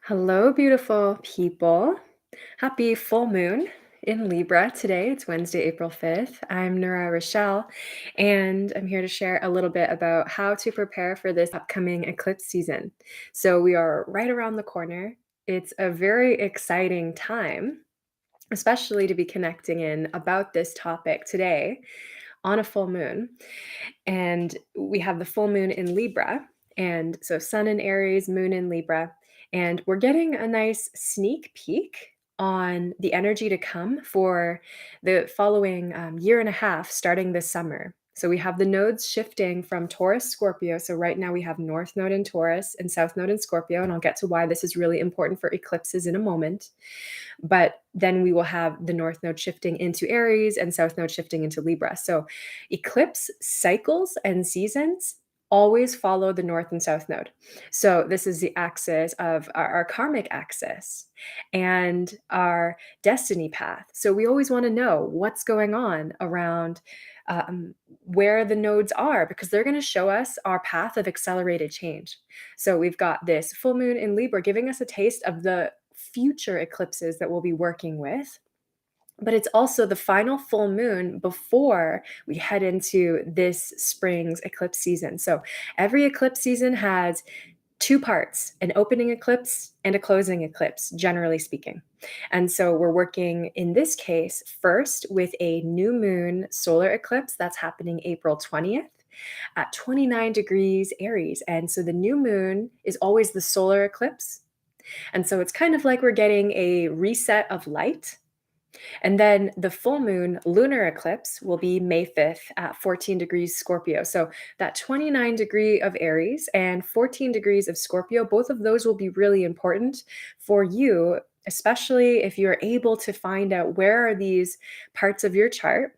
Hello, beautiful people. Happy full moon in Libra today. It's Wednesday, April 5th. I'm Nura Rachelle, and I'm here to share a little bit about how to prepare for this upcoming eclipse season. So, we are right around the corner. It's a very exciting time, especially to be connecting in about this topic today on a full moon. And we have the full moon in Libra. And so sun in Aries, moon in Libra. And we're getting a nice sneak peek on the energy to come for the following year and a half starting this summer. So we have the nodes shifting from Taurus, Scorpio. So right now we have North Node in Taurus and South Node in Scorpio. And I'll get to why this is really important for eclipses in a moment. But then we will have the North Node shifting into Aries and South Node shifting into Libra. So eclipse cycles and seasons always follow the North and South Node. So this is the axis of our karmic axis and our destiny path. So we always want to know what's going on around where the nodes are because they're going to show us our path of accelerated change. So we've got this full moon in Libra giving us a taste of the future eclipses that we'll be working with. But it's also the final full moon before we head into this spring's eclipse season. So every eclipse season has two parts, an opening eclipse and a closing eclipse, generally speaking. And so we're working in this case first with a new moon solar eclipse that's happening April 20th at 29 degrees Aries. And so the new moon is always the solar eclipse. And so it's kind of like we're getting a reset of light. And then the full moon lunar eclipse will be May 5th at 14 degrees Scorpio. So that 29 degree of Aries and 14 degrees of Scorpio, both of those will be really important for you, especially if you're able to find out where are these parts of your chart.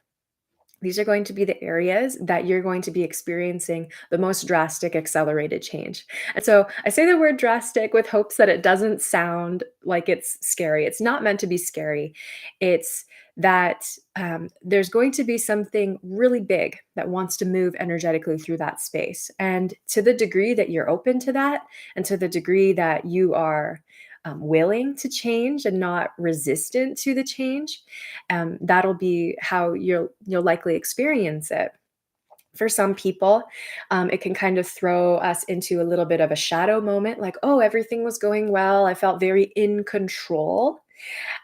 These are going to be the areas that you're going to be experiencing the most drastic accelerated change. And so I say the word drastic with hopes that it doesn't sound like it's scary. It's not meant to be scary. It's that there's going to be something really big that wants to move energetically through that space. And to the degree that you're open to that, and to the degree that you are willing to change and not resistant to the change, that'll be how you'll likely experience it. For some people, it can kind of throw us into a little bit of a shadow moment, like, oh, everything was going well. I felt very in control.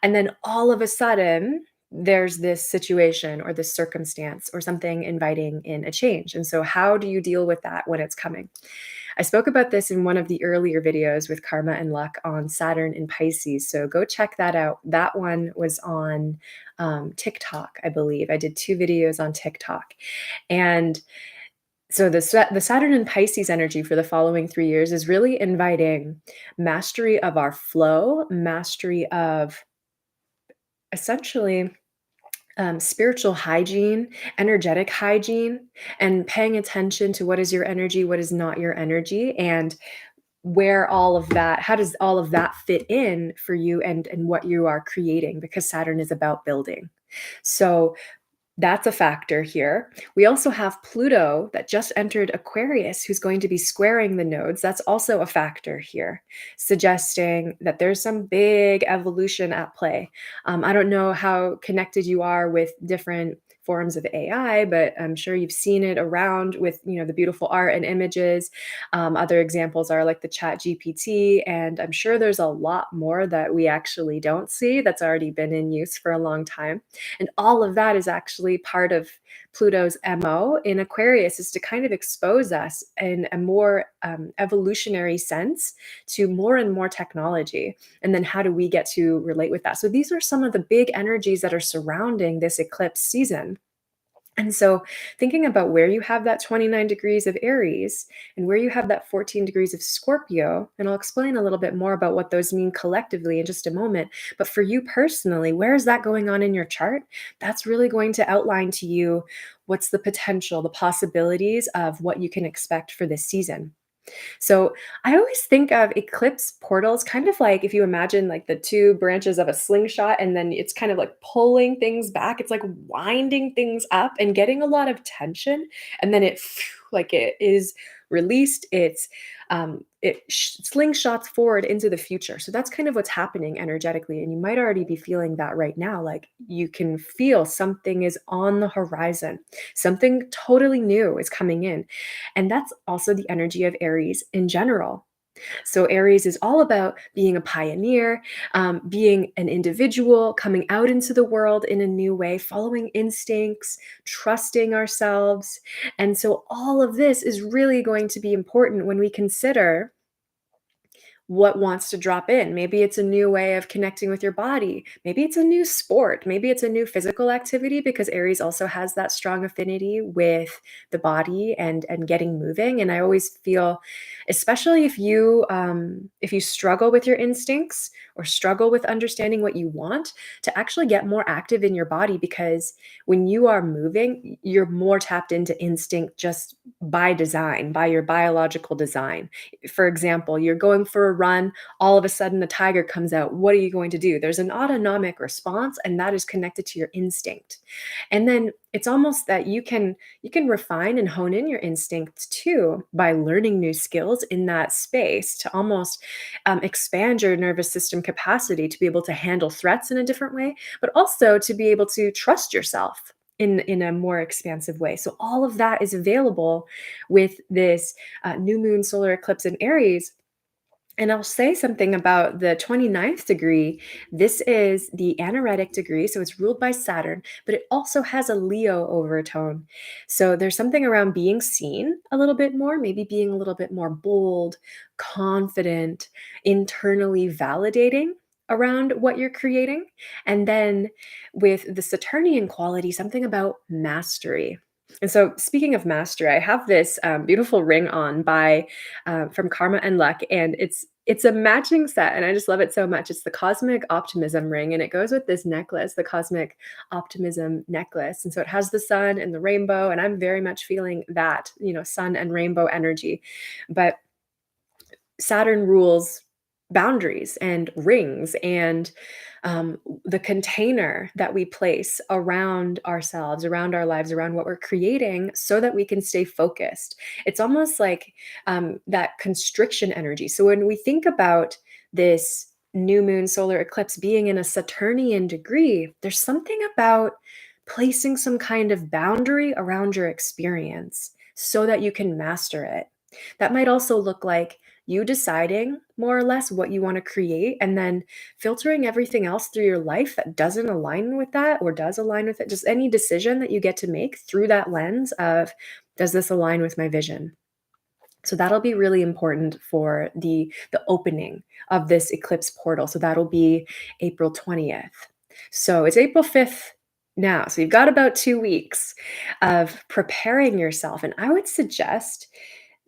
And then all of a sudden, there's this situation or this circumstance or something inviting in a change. And so, how do you deal with that when it's coming? I spoke about this in one of the earlier videos with Karma and Luck on Saturn in Pisces. So go check that out. That one was on TikTok, I believe. I did two videos on TikTok. And so the Saturn in Pisces energy for the following 3 years is really inviting mastery of our flow, mastery of essentially spiritual hygiene, energetic hygiene, and paying attention to what is your energy, what is not your energy, and where all of that, how does all of that fit in for you and what you are creating, because Saturn is about building. So that's a factor here. We also have Pluto that just entered Aquarius, who's going to be squaring the nodes. That's also a factor here, suggesting that there's some big evolution at play. I don't know how connected you are with different forms of AI, but I'm sure you've seen it around with the beautiful art and images. Other examples are like the Chat GPT, and I'm sure there's a lot more that we actually don't see that's already been in use for a long time. And all of that is actually part of Pluto's MO in Aquarius, is to kind of expose us in a more evolutionary sense to more and more technology. And then how do we get to relate with that? So these are some of the big energies that are surrounding this eclipse season. And so, thinking about where you have that 29 degrees of Aries and where you have that 14 degrees of Scorpio, and I'll explain a little bit more about what those mean collectively in just a moment. But for you personally, where is that going on in your chart? That's really going to outline to you what's the potential, the possibilities of what you can expect for this season. So I always think of eclipse portals kind of like if you imagine like the two branches of a slingshot and then it's kind of like pulling things back. It's like winding things up and getting a lot of tension. And then it like it is released. Slingshots forward into the future. So that's kind of what's happening energetically, and you might already be feeling that right now. Like you can feel something is on the horizon, something totally new is coming in, and that's also the energy of Aries in general. So, Aries is all about being a pioneer, being an individual, coming out into the world in a new way, following instincts, trusting ourselves. And so, all of this is really going to be important when we consider what wants to drop in. Maybe it's a new way of connecting with your body. Maybe it's a new sport. Maybe it's a new physical activity because Aries also has that strong affinity with the body and getting moving. And I always feel, especially if you struggle with your instincts or struggle with understanding what you want, to actually get more active in your body, because when you are moving, you're more tapped into instinct just by design, by your biological design. For example, you're going for a run, all of a sudden a tiger comes out. What are you going to do? There's an autonomic response, and that is connected to your instinct. And then it's almost that you can refine and hone in your instincts too by learning new skills in that space to almost expand your nervous system capacity to be able to handle threats in a different way, but also to be able to trust yourself in a more expansive way. So all of that is available with this new moon solar eclipse in Aries. And I'll say something about the 29th degree. This is the anaretic degree, so it's ruled by Saturn, but it also has a Leo overtone. So there's something around being seen a little bit more, maybe being a little bit more bold, confident, internally validating around what you're creating. And then with the Saturnian quality, something about mastery. And so, speaking of mastery, I have this beautiful ring on by from Karma and Luck, and it's a matching set, and I just love it so much. It's the Cosmic Optimism ring, and it goes with this necklace, the Cosmic Optimism necklace. And so it has the sun and the rainbow, and I'm very much feeling that, sun and rainbow energy. But Saturn rules boundaries and rings and the container that we place around ourselves, around our lives, around what we're creating so that we can stay focused. It's almost like that constriction energy. So when we think about this new moon solar eclipse being in a Saturnian degree, there's something about placing some kind of boundary around your experience so that you can master it. That might also look like you deciding more or less what you want to create and then filtering everything else through your life that doesn't align with that or does align with it. Just any decision that you get to make through that lens of, does this align with my vision? So that'll be really important for the opening of this eclipse portal. So that'll be April 20th. So it's April 5th now. So you've got about 2 weeks of preparing yourself. And I would suggest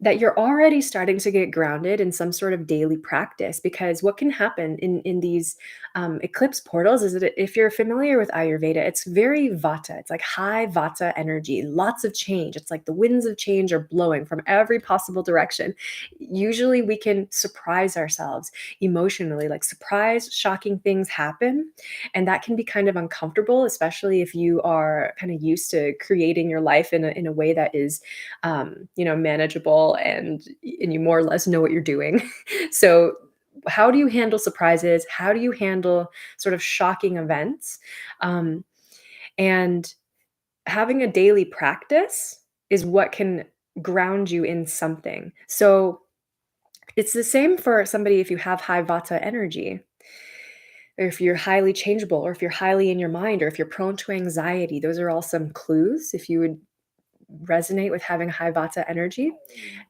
that you're already starting to get grounded in some sort of daily practice, because what can happen in these eclipse portals is that, if you're familiar with Ayurveda, it's very vata. It's like high vata energy, lots of change. It's like the winds of change are blowing from every possible direction. Usually we can surprise ourselves emotionally, like surprise shocking things happen, and that can be kind of uncomfortable, especially if you are kind of used to creating your life in a way that is manageable, and you more or less know what you're doing. So how do you handle surprises? How do you handle sort of shocking events? Um, and having a daily practice is what can ground you in something. So it's the same for somebody if you have high vata energy, or if you're highly changeable, or if you're highly in your mind, or if you're prone to anxiety. Those are all some clues if you would resonate with having high vata energy.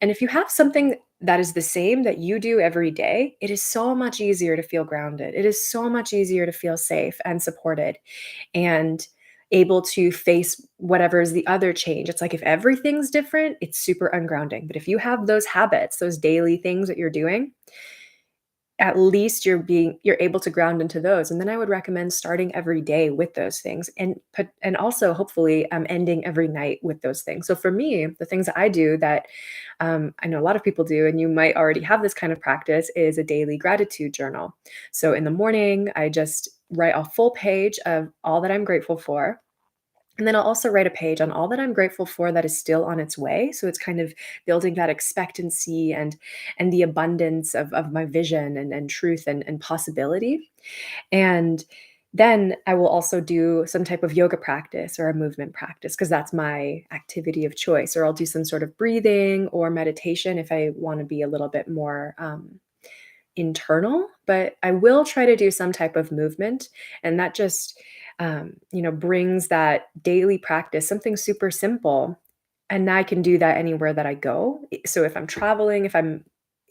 And if you have something that is the same that you do every day, it is so much easier to feel grounded. It is so much easier to feel safe and supported and able to face whatever is the other change. It's like if everything's different, it's super ungrounding. But if you have those habits, those daily things that you're doing, at least you're able to ground into those. And then I would recommend starting every day with those things, and also hopefully ending every night with those things. So for me, the things that I do that I know a lot of people do, and you might already have this kind of practice, is a daily gratitude journal. So in the morning, I just write a full page of all that I'm grateful for. And then I'll also write a page on all that I'm grateful for that is still on its way. So it's kind of building that expectancy and the abundance of my vision and truth and possibility. And then I will also do some type of yoga practice or a movement practice because that's my activity of choice. Or I'll do some sort of breathing or meditation if I want to be a little bit more internal, but I will try to do some type of movement. And that just, brings that daily practice, something super simple. And I can do that anywhere that I go. So if I'm traveling, if I'm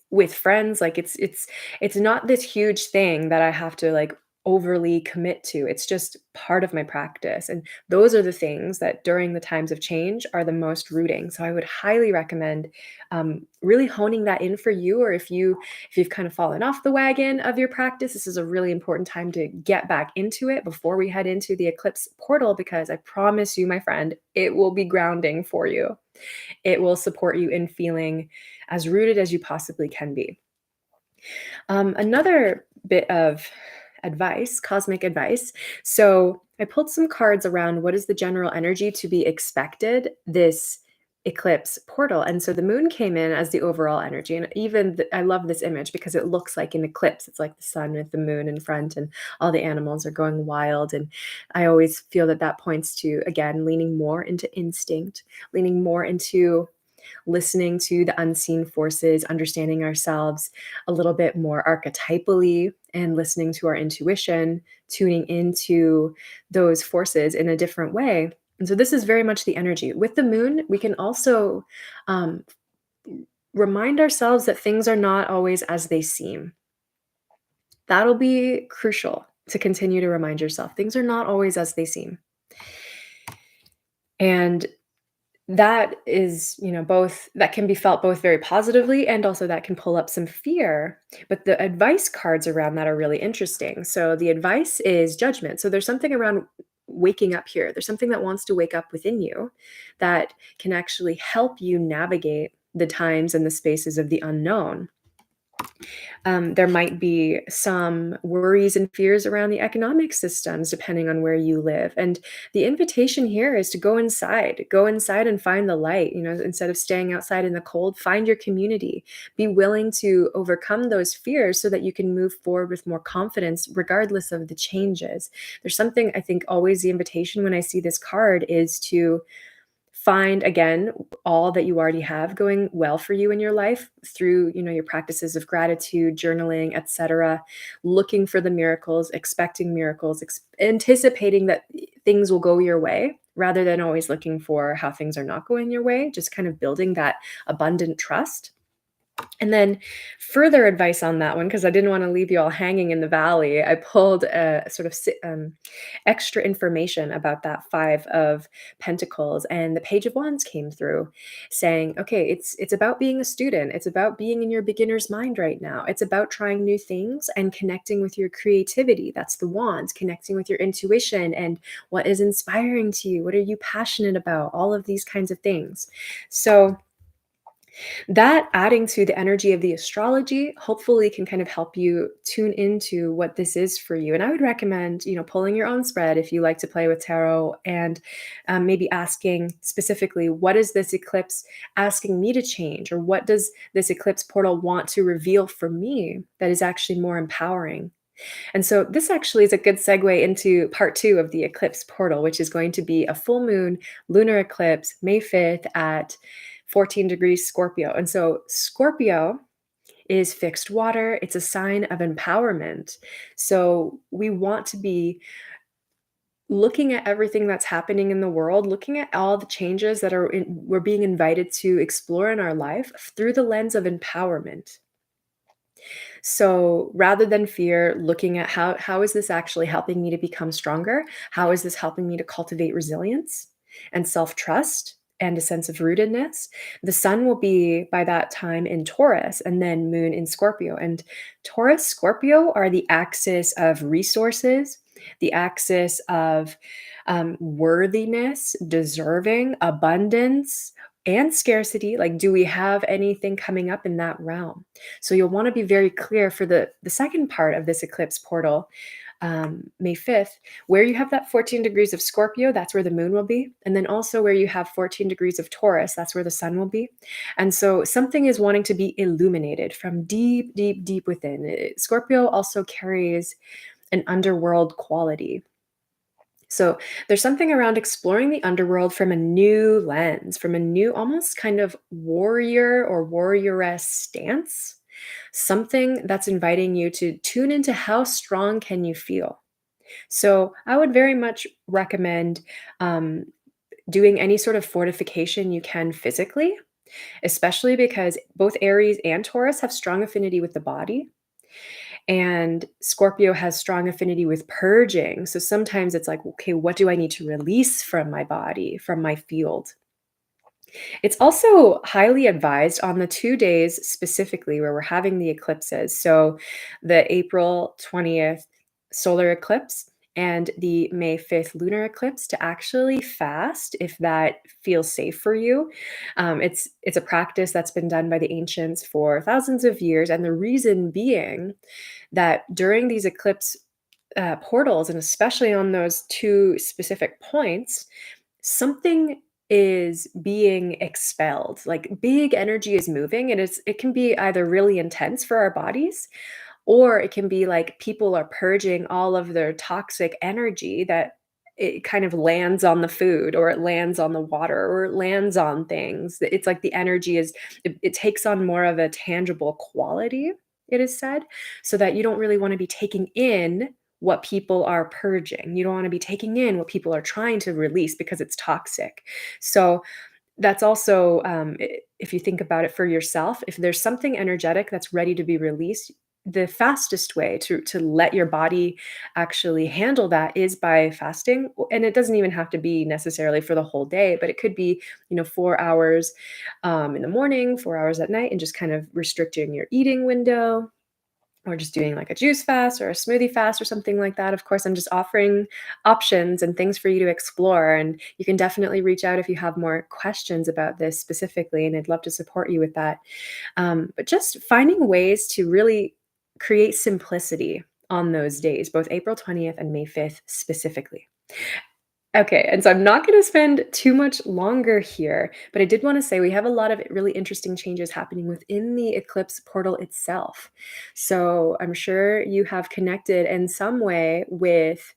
with friends, like, it's not this huge thing that I have to, like, overly commit to. It's just part of my practice, and those are the things that during the times of change are the most rooting. So I would highly recommend, really honing that in for you, or if you've kind of fallen off the wagon of your practice, this is a really important time to get back into it before we head into the eclipse portal, because I promise you, my friend, it will be grounding for you. It will support you in feeling as rooted as you possibly can be. Another bit of advice, cosmic advice. So I pulled some cards around what is the general energy to be expected this eclipse portal. And so the moon came in as the overall energy. And I love this image because it looks like an eclipse. It's like the sun with the moon in front, and all the animals are going wild. And I always feel that that points to, again, leaning more into instinct, leaning more into listening to the unseen forces, understanding ourselves a little bit more archetypally, and listening to our intuition, tuning into those forces in a different way. And so this is very much the energy. With the moon, we can also um, remind ourselves that things are not always as they seem. That'll be crucial to continue to remind yourself things are not always as they seem. And that is, both that can be felt both very positively, and also that can pull up some fear. But the advice cards around that are really interesting. So the advice is judgment. So there's something around waking up here. There's something that wants to wake up within you that can actually help you navigate the times and the spaces of the unknown. There might be some worries and fears around the economic systems, depending on where you live. And the invitation here is to go inside and find the light. Instead of staying outside in the cold, find your community. Be willing to overcome those fears so that you can move forward with more confidence, regardless of the changes. There's something, I think, always the invitation when I see this card is to find again all that you already have going well for you in your life through your practices of gratitude, journaling, etc. Looking for the miracles, expecting miracles, anticipating that things will go your way, rather than always looking for how things are not going your way, just kind of building that abundant trust. And then further advice on that one, because I didn't want to leave you all hanging in the valley, I pulled a sort of extra information about that Five of Pentacles, and the Page of Wands came through, saying, "Okay, it's about being a student. It's about being in your beginner's mind right now. It's about trying new things and connecting with your creativity. That's the Wands, connecting with your intuition and what is inspiring to you. What are you passionate about? All of these kinds of things." So that, adding to the energy of the astrology, hopefully can kind of help you tune into what this is for you. And I would recommend, pulling your own spread if you like to play with tarot, and maybe asking specifically, what is this eclipse asking me to change? Or what does this eclipse portal want to reveal for me that is actually more empowering? And so this actually is a good segue into part two of the eclipse portal, which is going to be a full moon lunar eclipse, May 5th at 14 degrees Scorpio. And so Scorpio is fixed water. It's a sign of empowerment. So we want to be looking at everything that's happening in the world, looking at all the changes that we're being invited to explore in our life through the lens of empowerment. So rather than fear, looking at how is this actually helping me to become stronger? How is this helping me to cultivate resilience and self-trust and a sense of rootedness? The sun will be by that time in Taurus, and then moon in Scorpio. And Taurus, Scorpio are the axis of resources, the axis of worthiness, deserving, abundance, and scarcity. Like, do we have anything coming up in that realm? So you'll want to be very clear for the second part of this eclipse portal. May 5th, where you have that 14 degrees of Scorpio, that's where the moon will be. And then also where you have 14 degrees of Taurus, that's where the sun will be. And so something is wanting to be illuminated from deep, deep, deep within. Scorpio also carries an underworld quality. So there's something around exploring the underworld from a new lens, from a new, almost kind of warrior or warrioress stance. Something that's inviting you to tune into how strong can you feel. So I would very much recommend um, doing any sort of fortification you can physically, especially because both Aries and Taurus have strong affinity with the body. And Scorpio has strong affinity with purging. So sometimes it's like, okay, what do I need to release from my body, from my field? It's also highly advised on the 2 days specifically where we're having the eclipses. So the April 20th solar eclipse and the May 5th lunar eclipse to actually fast if that feels safe for you. It's a practice that's been done by the ancients for thousands of years, and the reason being that during these eclipse portals, and especially on those two specific points, something is being expelled. Like big energy is moving, and it can be either really intense for our bodies, or it can be like people are purging all of their toxic energy that it kind of lands on the food, or it lands on the water, or it lands on things. It's like the energy it takes on more of a tangible quality, it is said, so that you don't really want to be taking in what people are purging. You don't want to be taking in what people are trying to release because it's toxic. So that's also, if you think about it for yourself, if there's something energetic that's ready to be released, the fastest way to let your body actually handle that is by fasting. And it doesn't even have to be necessarily for the whole day, but it could be, 4 hours in the morning, 4 hours at night, and just kind of restricting your eating window, or just doing like a juice fast or a smoothie fast or something like that. Of course, I'm just offering options and things for you to explore. And you can definitely reach out if you have more questions about this specifically, and I'd love to support you with that. But just finding ways to really create simplicity on those days, both April 20th and May 5th specifically. Okay, and so I'm not gonna spend too much longer here, but I did wanna say we have a lot of really interesting changes happening within the eclipse portal itself. So I'm sure you have connected in some way with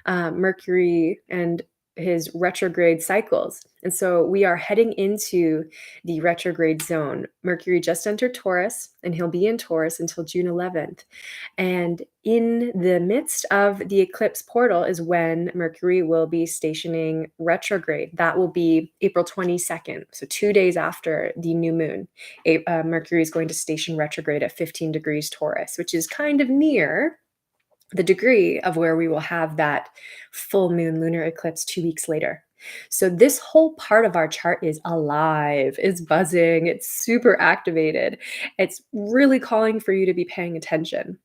Mercury and his retrograde cycles. And so we are heading into the retrograde zone. Mercury just entered Taurus, and he'll be in Taurus until June 11th. And in the midst of the eclipse portal is when Mercury will be stationing retrograde. That will be April 22nd, so 2 days after the new moon. Mercury is going to station retrograde at 15 degrees Taurus, which is kind of near the degree of where we will have that full moon lunar eclipse 2 weeks later. So this whole part of our chart is alive, is buzzing, it's super activated. It's really calling for you to be paying attention.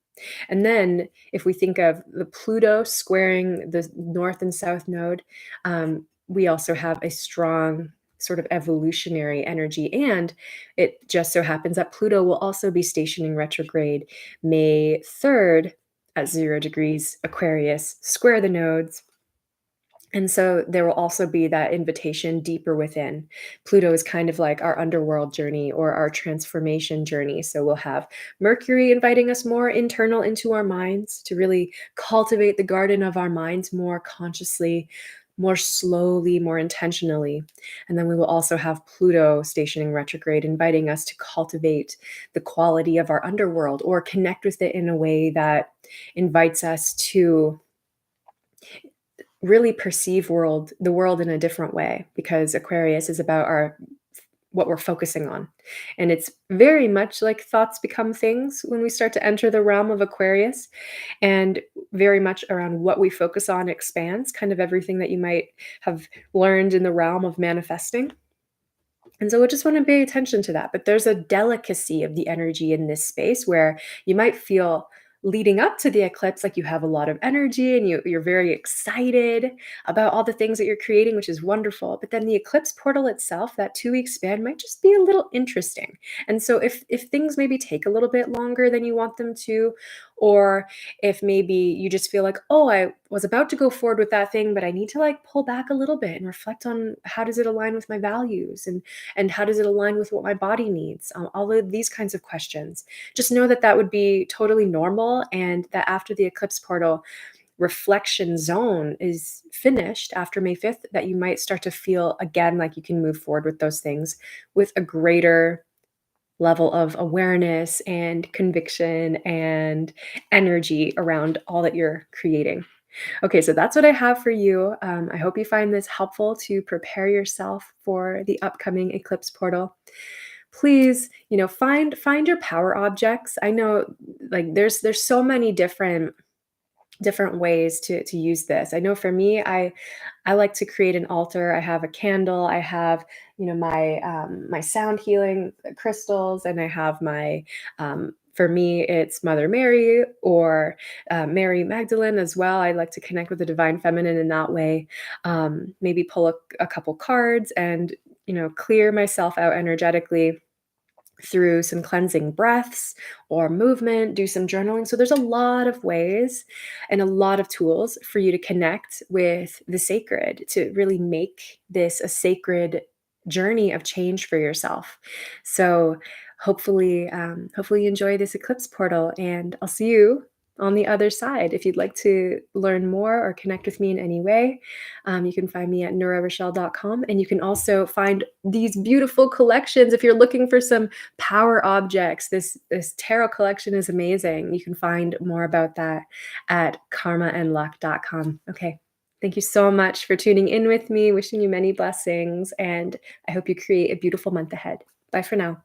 And then if we think of the Pluto squaring the north and south node, we also have a strong sort of evolutionary energy. And it just so happens that Pluto will also be stationing retrograde May 3rd at 0 degrees Aquarius, square the nodes. And so there will also be that invitation deeper within. Pluto is kind of like our underworld journey or our transformation journey. So we'll have Mercury inviting us more internal into our minds to really cultivate the garden of our minds more consciously, more slowly, more intentionally. And then we will also have Pluto stationing retrograde, inviting us to cultivate the quality of our underworld or connect with it in a way that invites us to really perceive the world in a different way, because Aquarius is about our what we're focusing on. And it's very much like thoughts become things when we start to enter the realm of Aquarius, and very much around what we focus on expands, kind of everything that you might have learned in the realm of manifesting. And so I just want to pay attention to that. But there's a delicacy of the energy in this space where you might feel leading up to the eclipse like you have a lot of energy and you're very excited about all the things that you're creating, which is wonderful. But then the eclipse portal itself, that 2 week span, might just be a little interesting. And so if things maybe take a little bit longer than you want them to, or if maybe you just feel like, oh, I was about to go forward with that thing, but I need to like pull back a little bit and reflect on how does it align with my values and how does it align with what my body needs? All of these kinds of questions. Just know that that would be totally normal, and that after the eclipse portal reflection zone is finished after May 5th, that you might start to feel again like you can move forward with those things with a greater level of awareness and conviction and energy around all that you're creating. Okay, so that's what I have for you. I hope you find this helpful to prepare yourself for the upcoming eclipse portal. Please, find your power objects. I know, like, there's so many different ways to use this. I know for me, I like to create an altar. I have a candle. I have, my sound healing crystals, and I have my for me, it's Mother Mary or Mary Magdalene as well. I like to connect with the divine feminine in that way. Maybe pull a couple cards and clear myself out energetically through some cleansing breaths or movement, do some journaling. So there's a lot of ways and a lot of tools for you to connect with the sacred, to really make this a sacred journey of change for yourself. So hopefully you enjoy this eclipse portal, and I'll see you on the other side. If you'd like to learn more or connect with me in any way, you can find me at nurarachelle.com, and you can also find these beautiful collections if you're looking for some power objects. This tarot collection is amazing. You can find more about that at karmaandluck.com. Okay. Thank you so much for tuning in with me. Wishing you many blessings, and I hope you create a beautiful month ahead. Bye for now.